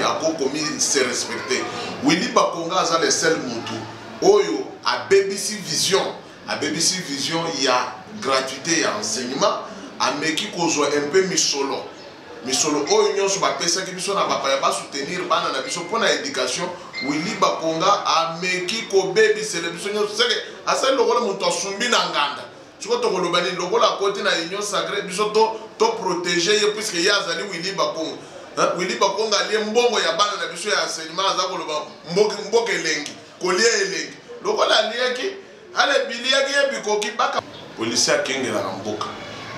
a commis se respecter. Willy Bakonga a le seul moutou. Oyo a BBC Vision. À BBC Vision, il y a gratuité et enseignement. À Meki Kozo un peu misolo. Misolo Oyo sur la pesa qui sont pas soutenir bana na biso pour l'éducation. Willy Bakonga a Meki ko baby célébration. C'est que à ça le rôle moutou sumbi na nganda. Tu vois ton golobani le rôle à côté na union sacrée biso to protéger puisque y a zali Willy Bakonga. Willy Bakonga ali mbongo ya bana na biso ya enseignement za koloba mboke lengi kolie elengi. Le rôle ali yaki ale biliaki ebikoki baka policier akengela na mboka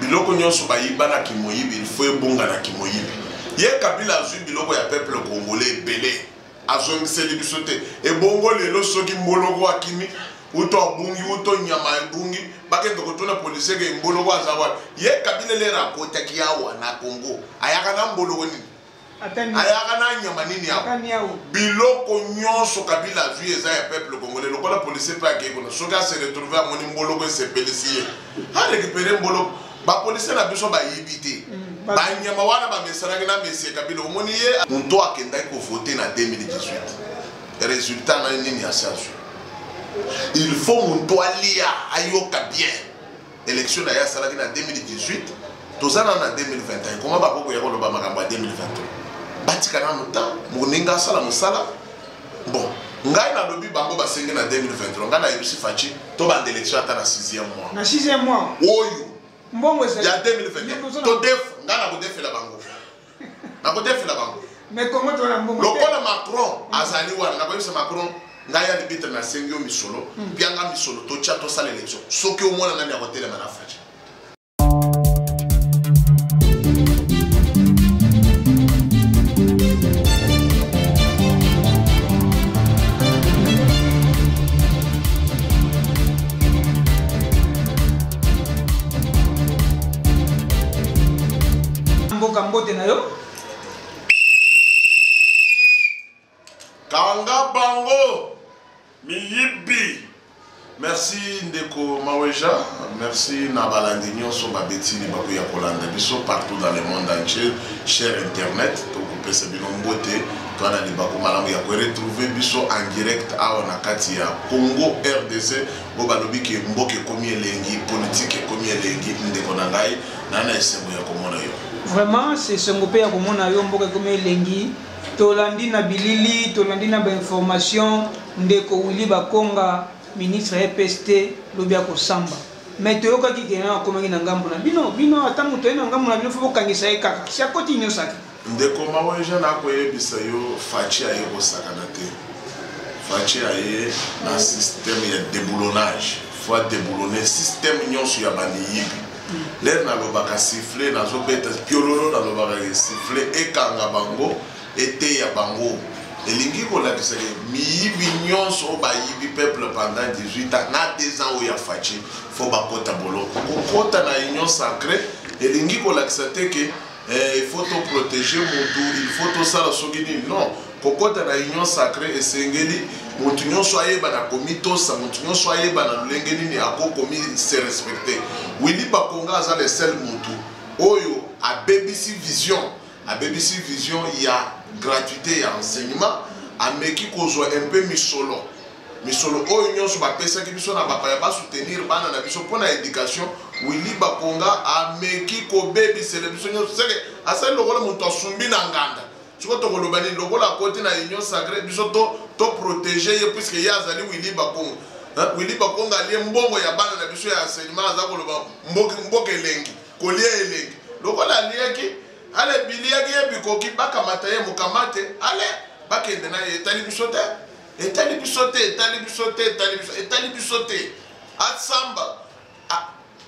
biloko nyonso bayiba na kimoyibi il faut ebonga na kimoyibi ye Kabila azwi biloko ya peuple congolais ebele azongiseli biso te ebongo lelo soki mboloko akimi uto abungi uto nyama ebungi bakende kotuna policier ke mboloko azawa ye Kabila le rakotaki awa na Congo ayaka na mboloko nini ayaka na nyama nini yawo biloko nyonso Kabila azwi eza ya peuple congolais lokola policier pe akei kona soki ase retrouver amoni mboloko esepelisi ye arécupere mboloko bapolisier na biso bayibi te banyama wana bamesanaki na mesie Kabila omoni ye moto akendaki kovote na 2018 résultat na nini asi azwi il faut moto alia ayoka bien élection na ye asalaki na 2018 tozana na 2021 koma bakoko ya koloba makambo ya 2023 batika na nota moninga sala musala bon ngai na lobi bango basenge na 2023 ngana yebisi fachi to bande élection ata na 6e mois na 6e mois oyo mbongo esa ya 2021 to def ngana ko defela bango na ko defela bango mais comment to na mbongo lokola Macron azali wana na ko yebisa Macron ngai ya libitre na sengio misolo pianga misolo to cha to sala élection soki omona nani akotela na fachi Kambote na yo Kanga Bango Miyibi. Merci Ndeko Maweja, merci Nabalandi Nyonso Babetini Bakuya Kolanda biso partout dans le monde entier, cher internet, to couper ce bilombote, toi na libako malamu ya ko retrouver biso en direct à Onakati ya Congo RDC, bo balobi ke mboke komi elengi, politique komi elengi Ndeko na ngai na esengo ya komona yo. Vraiment c'est sengo pe ya komona yo mboke komi elengi. Tolandi na bilili, tolandi na information Ndeko Willy Bakonga ministre EPST lobia ko samba. Mais toyoka ki kena komangi na ngambo na bino ata muto ena ngambo na bino fo kangisa e kaka. Si akoti nyosaka. Ndeko Maweja na ko yebisa yo fachi aye ko sakana te. Fachi aye na système ya déboulonnage. Faut déboulonner système nyonso ya bani yibi. L'air na lobaka siffler na zo beta piololo na lobaka siffler e kanga bango ete ya bango. Elingi kolakisa ke miyibi nyonso bayibi peuple pendant 18 ans na 2 ans oya fachi fo bakota boloko kokota na union sacrée elingi kolakisa te ke il faut te protéger mutu il faut to sala soki nini non kokota na union sacrée esengeli mutu nyonso ayeba na komitosa mutu nyonso ayeba na lolenge nini akokomi se respecter. Willy Bakonga aza le seul mutu oyo a BBC Vision. À BBC Vision, il y a gratuité et enseignement. À Meki Kozo un peu misolo. Misolo o union sur la pesa qui biso na pas soutenir bana na biso pour l'éducation. Willy Bakonga a Meki ko baby célébration. C'est que à ça le rôle moutou sumbi na nganda. Tu vois ton golobani le rôle à côté na union sacrée biso to protéger puisque y a zali Willy Bakonga. Willy Bakonga ali mbongo ya bana na biso ya enseignement za koloba mboke lengi kolie elengi. Le rôle ali yaki ale biliaki ebikoki bakamata ye mukamate ale bakende na etali bisote atsamba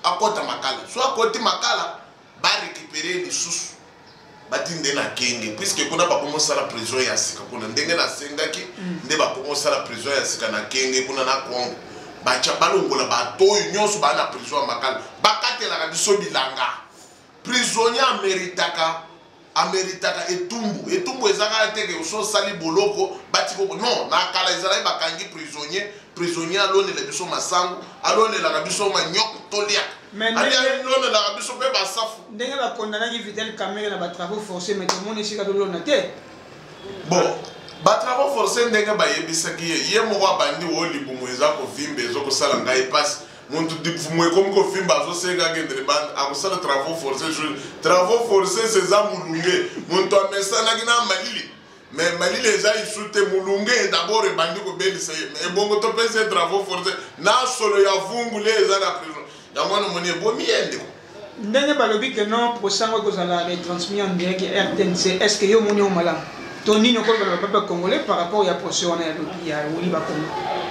akota makala so akoti makala ba récupérer les sous batinde na kenge puisque kuna bakomosa la prison ya sika kuna ndenge na sengaki nde bakomosa la prison ya sika na kenge kuna na Congo bacha balongola batoyo nyonso ba na prison ya makala bakatela ka biso bilanga prisonnier ameritaka etumbu ezaka teke uso sali boloko batiko non na kala ezala bakangi prisonnier alone la biso masangu alone la biso manyoko tolia ali alone la biso pe basafu ndenge ba condamné Vital Kamerhe na ba travaux forcés mais tout le monde esika dolona te bon travaux forcés ndenge bayebisaki ye moko abandi wo libumu eza kovimba ezokosala ngai pasi muntu difumu ekomi kovimba azoseka akendele banda akosala travaux forcés eza mulunge muntu amesanaki na malili mais malili eza isu te mulunge d'abord ebandi kobelisa ye ebongo topesa travaux forcés na solo ya vungule eza na prison yango wana moni ebomi yende ndenge balobi ke non prosango ekozala retransmis en direct ya RTNC est ce que yo moni omalamu Tony, le peuple congolais par rapport à la procédure à Oliba Congo.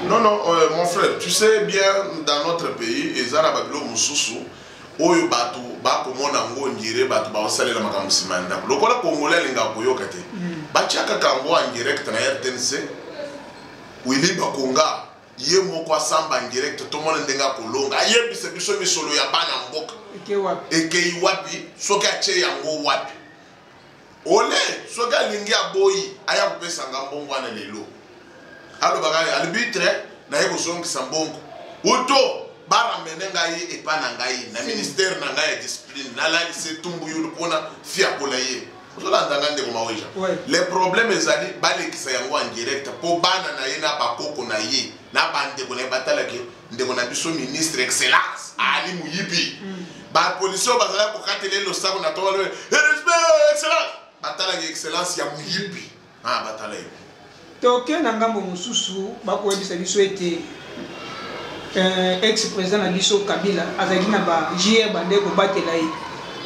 Non, non, mon frère, tu sais bien, dans notre pays, les Arabes Moussoussou, oyo batu bako mona ngo ngire batu ba osalela makambo simanda. Lokola Congolais linga koyoka te. Bachaka kambo en direct na RTNC. Oliba Konga, ye moko asamba en direct to mona ndenga kolonga. Ayebise biso misolo ya bana mboka. Eke wapi, soka che yango wapi. Ole soka lingi aboyi aya kupesa ngambongo ana lelo alo bagale arbitre na yeko songi sambongo uto bara menenga yi epana ngai na ministère na ngai discipline na la lycée tumbu yulu pona fia kola ye ozola ndanga ndeko maweja les problèmes ezali balekisa yango en direct po bana na ye na bakoko na ye na bande ko na batala ke ndeko na biso ministre excellence ali muyibi ba police bazala ko katele lo sako na toba le respect excellence batala ki excellence ya muyibi batala yo toke na ngambo mususu bakoyebisa biso ete ex président na biso Kabila azali na ba JR bande ko batela ye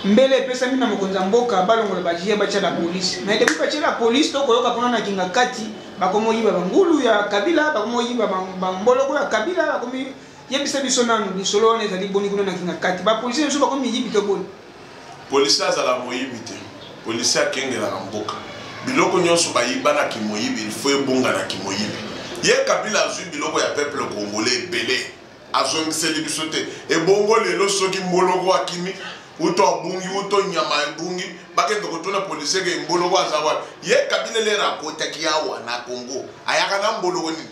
mbele epesami na mokonzi mboka balongola ba JR batia la police mais depuis batia la police to koyoka kuna na kinga kati bakomo yiba bangulu ya Kabila bakomo yiba bamboloko ya Kabila bakomi yebisa biso nanu lisolo na ezali boni kuna na kinga kati ba police biso bakomi yibi to boni police azala moyibi te police akengela na mboka biloko nyonso bayiba na kimoyibi il faut ebonga na kimoyibi ye Kabila azwi biloko ya peuple congolais belé azongiseli biso te ebongo lelo soki mboloko akimi uto abungi uto nyama ebungi bakende kotuna police ke mboloko azawa ye Kabila le rakotaki awa na Congo ayaka na mboloko nini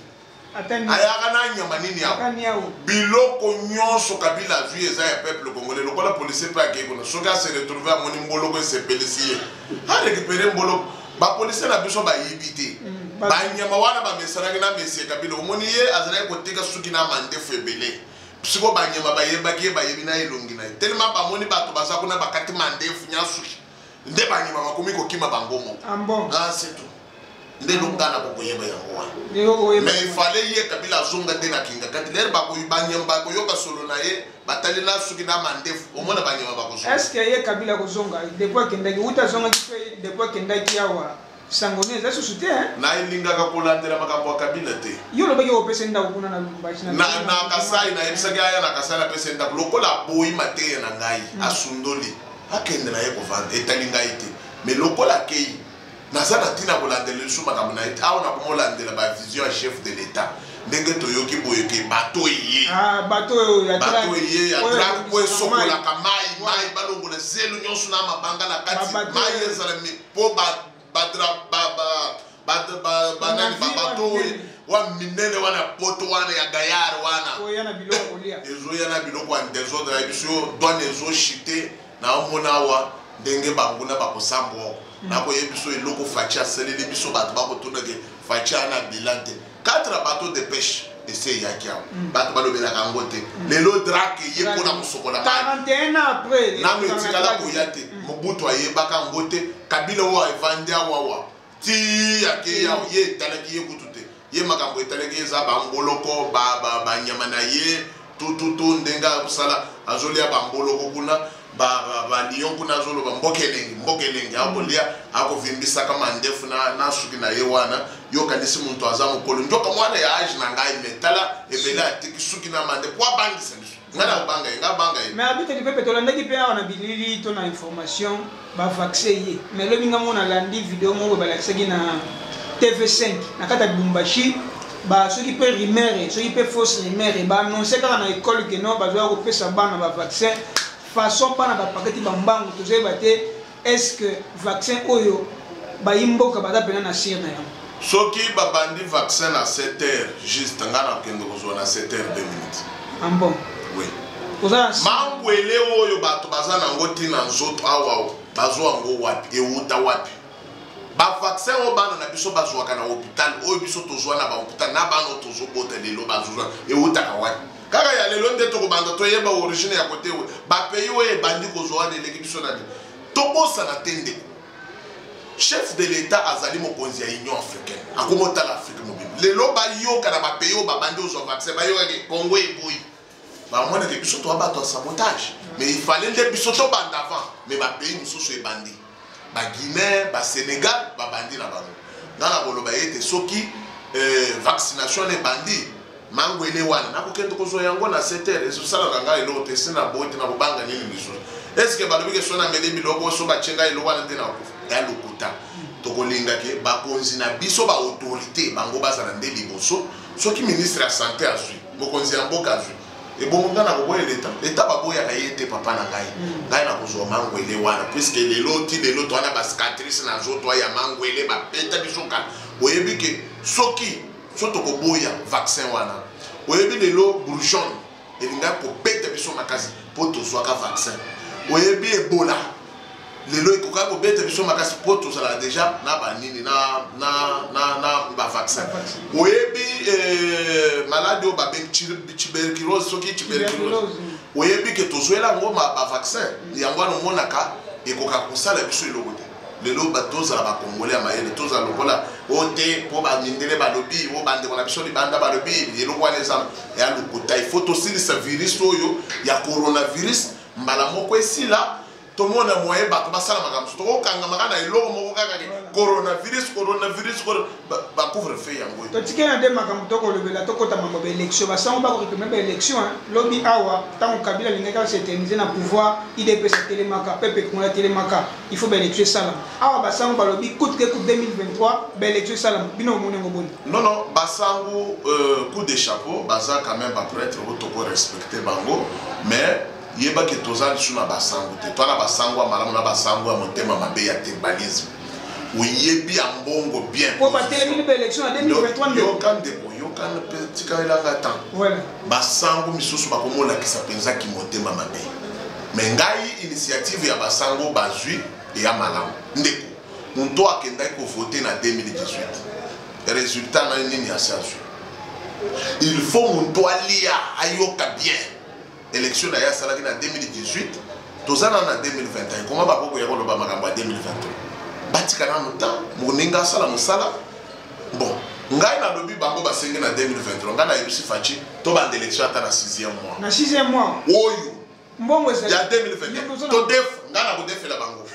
ayaka na nyama nini awa biloko nyonso Kabila azwi eza ya peuple congolais lokola police pe akeko na soki se retrouver amoni mboloko esepelisi ye a récupérer mboloko ba police na biso ba yibite ba nyama wana ba mesanaki na mesie Kabila omoni ye azali kotika suki na mandefu ebele psiko ba nyama ba yebaki ba yebi na elongi na tellement ba moni bato baza kuna bakati mandefu nya suki nde ba nyama makomi ko kima bangomo ambo c'est tout nde longana ko yeba yango mais il fallait ye Kabila zonga de na kinga kati ler ba ko banyama ba ko yoka solo na ye batali na suki na mandefu omona ba nyama ba ko zonga est-ce que ye Kabila ko zonga depuis kendaki uta zonga depuis kendaki awa sangone za susute na ilinga ka kolandela makambo Kabila te yo lobaki opesenda kuna na Lubumbashi na kasai na ebisaki aya na kasai na pesenda lokola boyi mateya na ngai asundoli akende na ye ko vanda etali ngai te mais lokola kei nazana tina kolandela lisu makambo na ete awa na komolandela ba vision ya chef de l'état ndenge toyoki boyoki bato ye bato ya drag po sokola ka mai balongola zelo nyonso na mabanga na kati mai ezala mi po bato wa minene wana poto wana ya gayar wana ezo yana biloko ya désordre ya biso douane ezo chite na omona wa ndenge banguna bakosambo nako yebiso eloko fachi asaleli biso bato bakotuna ke fachi ana bilante 4 bateaux de pêche ese yaki awa bato balobelaka yango te lelo drake ye mpona kosokola 41 ans après nano etikala koya te mobutu ayebaka yango te Kabila oyo evandi awawa ti yake ye etalaki ye kutu te ye makambo etalaki eza bamboloko banyama na ye tututu ndenge akosala azolia bamboloko kuna balion kuna azoloba mbokelenge akolia akovimbisaka mandefu na suki na ye wana yokanisi muntu aza mokolo njoka mwana ya age na ngai metala ebele atiki suki na mandefu po abangisa biso ngana banga nga banga ye mais habite du peuple tolandaki pe awa na bilili to na information ba vaccin ye mais lobi nga mona landi video moko balakisaki na TV5 na kata Lubumbashi ba soki pe rumeur soki pe fausse rumeur ba annoncer kaka na école que non bazwa kopesa bana ba vaccin façon bana ba paketi bambangu tozeba te est-ce que vaccin oyo ba imboka baza pena na sir na yango soki babandi vaccin à 7 heures juste ngana kendo kozwa na 7 heures 2 minutes bon oui oza mangwele oyo bato baza nango tina nzoto awa bazwa ngo wapi euta wapi ba vaccin o bana na biso bazwaka na hôpital o biso tozwa na ba hôpital na bana tozo bota lelo bazwa e utaka wa kaka ya lelo nde to banda to yeba origine ya côté ba pays o e bandi kozwa de l'équipe biso na to bosa na tende chef de l'état azali mokonzi ya Union africaine akomota l'Afrique mobile lelo ba yoka na ba pays o ba bandi ozwa vaccin ba yoka ke Congo e boy ba mona ke biso to abato sabotage mais il fallait nde biso to banda avant mais ba pays mususu e bandi ba Guinée, ba Sénégal, ba bandi na bango. Ngana boloba yete soki vaccination les bandi mangwele wana na kokendo kozo yango na 7h eso sala nganga elo te sina bote na bobanga nini biso. Est-ce que balobi ke sona meli biloko so ba chenga elo wana ndena ko ya lokuta to kolinga ke ba konzi na biso ba autorité bango bazana nde liboso soki ministre ya santé azui mokonzi ya mboka azui et bon ngana ko boye l'état ba boya ka yete papa na ngai ngai na kozo mangwele wana puisque lelo to ana ba cicatrice na zo to ya mangwele ba peta biso ka oyebi ke soki soto ko boya vaccin wana oyebi lelo bourgeon elinga ko peta biso makasi po to soka vaccin oyebi ebola lelo ikoka ko peta biso makasi po to sala déjà na ba nini na ba vaccin oyebi malade o ba ben tuberculose soki tuberculose oyebi ke to zoela ngoma ba vaccin yango no monaka ikoka kosala biso eloko te lelo batoza ba congolais ya mayele toza lokola ote po ba mindele ba lobi o bande na biso libanda ba lobi eloko wana eza ya lokuta il faut tosilisa virus oyo ya coronavirus mbala moko esila tomona moye bato basala makambo to kanga makana eloko moko kaka coronavirus ba couvre feu yango to tikena de makambo to ko lebela to kota mambo ba élection ba sango ba ko remember élection lobi awa tant Kabila lingaka s'éterniser na pouvoir IDP sa télémaka pepe ko la télémaka il faut ba élection sala awa ba sango ba lobi coup de 2023 ba élection sala bino mo ngo boni non ba sango coup de chapeau baza quand même ba prêtre to ko respecter bango mais yeba ke tozali suna basango te twana basango malamu na basango motema mabe ya tribalisme oyebi ambongo bien pour battre les élections en 2023 yokande petit kailanga temps voilà basango misusu bakomona kisa penza ki motema mabe mais ngai initiative ya basango bazui ya malamu ndeko muntu akendaki ko voter na 2018 résultat na nini ya sasu il faut muntu alia ayoka bien élection ya salaki na 2018 tozana na 2021 comment ba boko ya koloba makambo ya 2023 batika na nota moninga sala musala bon ngai na lobi bango basengi na 2023 ngana yebisi fachi to bande élection ata na 6e mois na 6e mois oyo mbongo ça ya 2021 to def ngana ko defela bango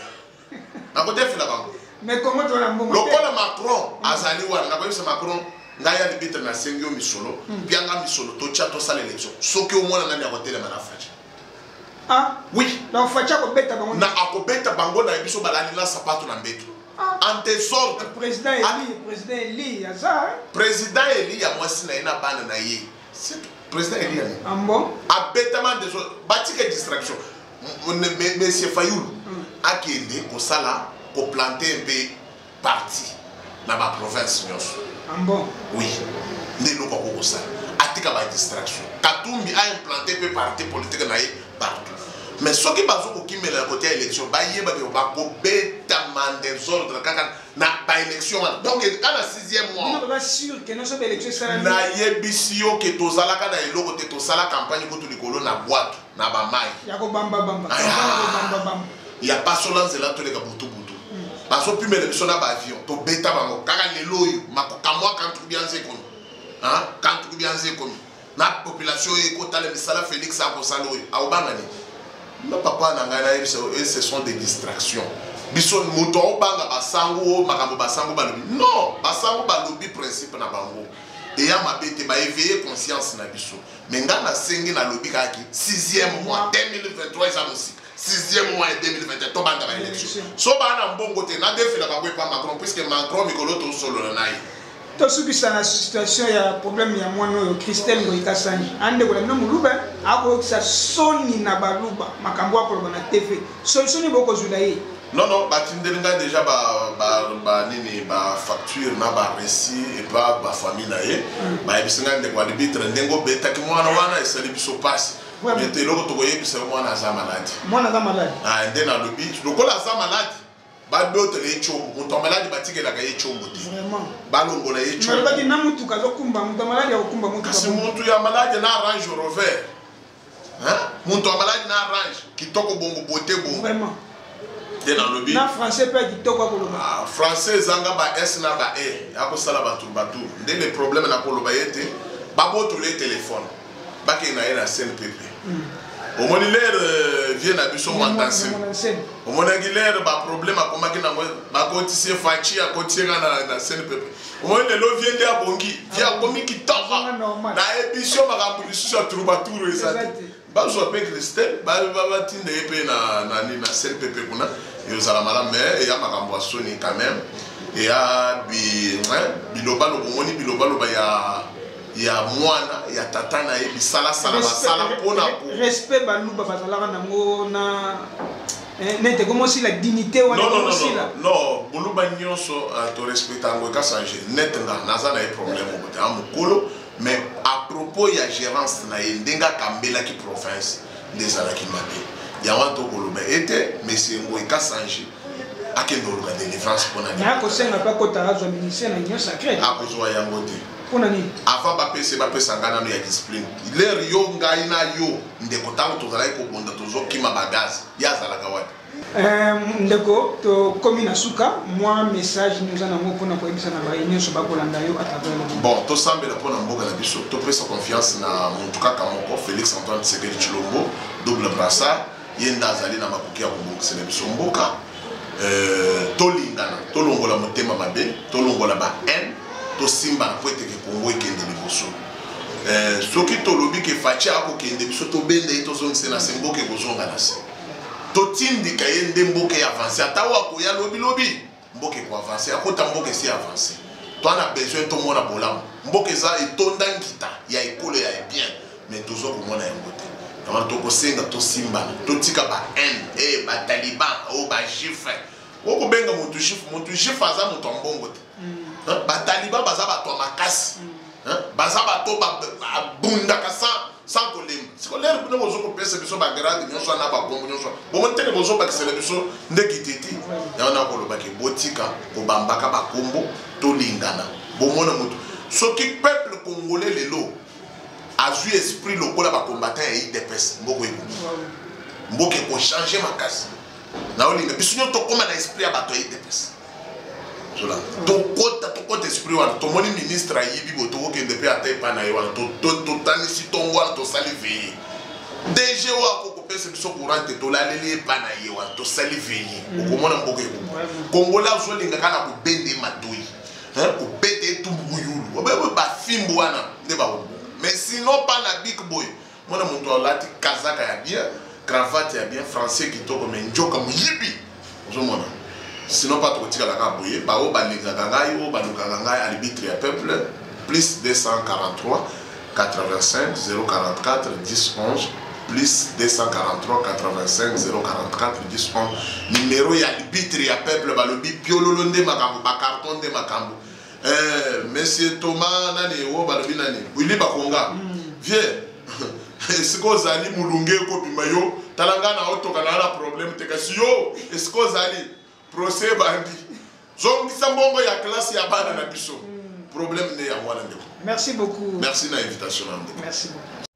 na ko defela bango mais comment tu na mbongo lokola Macron azali wana na ko yebisa Macron ngaya libite na sengio misolo bianga misolo to cha to sala élection soki o mona nani akotela na fachi ah oui donc fachi ko beta bango na akobeta bango na biso balani na sapato na mbeto en désordre président Eli aza président Eli ya mwasi na ina bana na ye président Eli ya ambo abetama désordre batike distraction monsieur Fayoulou akende ko sala ko planter un peu parti na ba province nyonso ambo oui ndelo ko ko sala atika ba distraction Katumbi a implanté peu parti politique na ye partout mais ce qui bazo ko kimela côté élection ba yeba ke ba ko beta man désordre kaka na ba élection donc kana 6e mois on va sûr que non so ba élection sala na yebisio ke tozala kana eloko te tosala campagne ko to likolo na boîte na ba mai ya ko bamba ya pas solo nzela to le ka butu baso pimele biso na ba avion to beta bango kaka lelo yo makokamwa kantu bianze komi hein kantu bianze komi na population ko tale misala Félix akosalo au bangani na papa na ngana et ce sont des distractions biso moto o banga basango makambo basango balobi non basango balobi principe na bango et ya mabete ba éveiller conscience na biso mais ngana sengi na lobi kaki 6e mois 2023 ça aussi 6e mois 2021 to banda ba élection so bana mbongo te na défila ba kwepa Macron puisque Macron mikolo to solo na nayi to subisa na situation ya problème ya mwana oyo Christelle Ngoikasani ande ko lemno muluba ako sa soni na baluba makambo akoloba na TV solution ni boko zula ye non batindelinga déjà ba nini ba facture na ba récit et pas ba famille na ye ba ebisinga ndeko alibitre ndengo beta ki mwana wana esali biso passe mais loko to koyebisa mwana za malade ah ndena lobi lokola za malade ba d'autres les chombo mutu malade batike la kaye chombo ti vraiment balongola ye chombo mais baki na mutu kazo kumba mutu malade ya kumba mutu kasi mutu ya malade na arrange rover hein mutu malade na arrange kitoko bongo bote bongo vraiment de dans lobby na français pe kitoko koloba français zanga ba s na ba e akosala batu nde le problème na koloba yete baboto le téléphone baki na ela CNPP au moni l'air vient à biso mandanse au moni l'air ba problème a komaki na ba kotisie fachi a kotiera na CNPP au moni le lo vient de bongi via komi kitava na émission makambu lisusu a troubadour ezati ba zo pe Christelle ba tinde epe na CNPP kuna yo sala mala mais ya makambu asoni quand même et ya biloba lo moni biloba lo ba ya mwana ya tata na ye bisala sala basala pona respect baluba bazalaka nango na nete comme aussi la dignité wana non buluba nyonso to respecta ngo ka changer net nga naza na problème ko ta mukolo mais à propos ya gérance na ye ndenga kambela ki province des alaki mabe ya wanto koloba ete monsieur ngo ka changer akendo luka délivrance pona na ko senga pa ko tarazwa ministère na union sacrée akozwa yango te avant bapesa ngana no ya discipline l'air yo ngai na yo ndeko tango tozala ko bonda tozo kima bagazi ya zalaka wapi ndeko to komina suka moi message nous en avons pour na ko ebisa na ba union so ba kolanda yo à travers le bon to sambela pona mboka na biso to pesa confiance na muntu kaka moko Félix Antoine Tshisekedi Tshilombo double brassard yenda azali na makoki ya kobongisa na biso mboka tolingana tolongola motema mabe tolongola ba haine to simba na poete ke Congo ekende liboso soki tolobi ke fachi akokende biso tobende tozongisa na semboke kozonga na se totindika ye nde mboke avance ata wakoya lobi mboke ko avance akota mboke si avance to ana besoin to mona bolamu mboke eza etonda nkita ya ekolo ya bien mais tozo komona yango te donc tokosenga tosimbana totika ba haine ba taliban o ba juif okobenga mutu juif aza mutu mbongo te bataliba baza bato makasi baza bato babundaka sans kolemba siko lere kuna bozo kopesa biso ba grade nyonso na ba bombo nyonso bomotene bozo bakisela biso ndeki titi yana koloba ke botika kobambaka bakombo tolingana bomona mutu soki peuple congolais lelo azui esprit lokola ba combattant ya IDPS mboko eko mboke ko changer makasi na olinga biso nyo to koma na esprit ya bato ya IDPS cela tokota esprit wana tomoni ministre ayibi boto okende pe ata epa na ye wana totanisi ntongo wana tosali veye DG wako kopesa biso courant te tolaleli epa na ye wana tosali veye okomona mboka ekoma kongola azolingaka na kobende matoi kobete etumbuku yulu obebe bafimbu wana nde bakobo mais sinon pa na big boy mona moto alati kazaka ya bien cravate ya bien français kitoko mais njoka moyibi ozomona sinon pas trop tika la kaboye ba o balingaka ngai o balukaka ngai arbitre ya peuple plus 243 85 044 10 11 plus 243 85 044 10 11 numéro ya arbitre ya peuple balobi piololo nde makambo ba carton nde makambo monsieur Thomas nani o balobi nani Willy Bakonga vieux esiko zali mulunge ko bimayo talanga na otoka na problème te kasi yo esiko zali procès bandi zongisa mbongo ya classe ya bana na biso problème ne ya mwana ndeko merci beaucoup merci na invitation merci beaucoup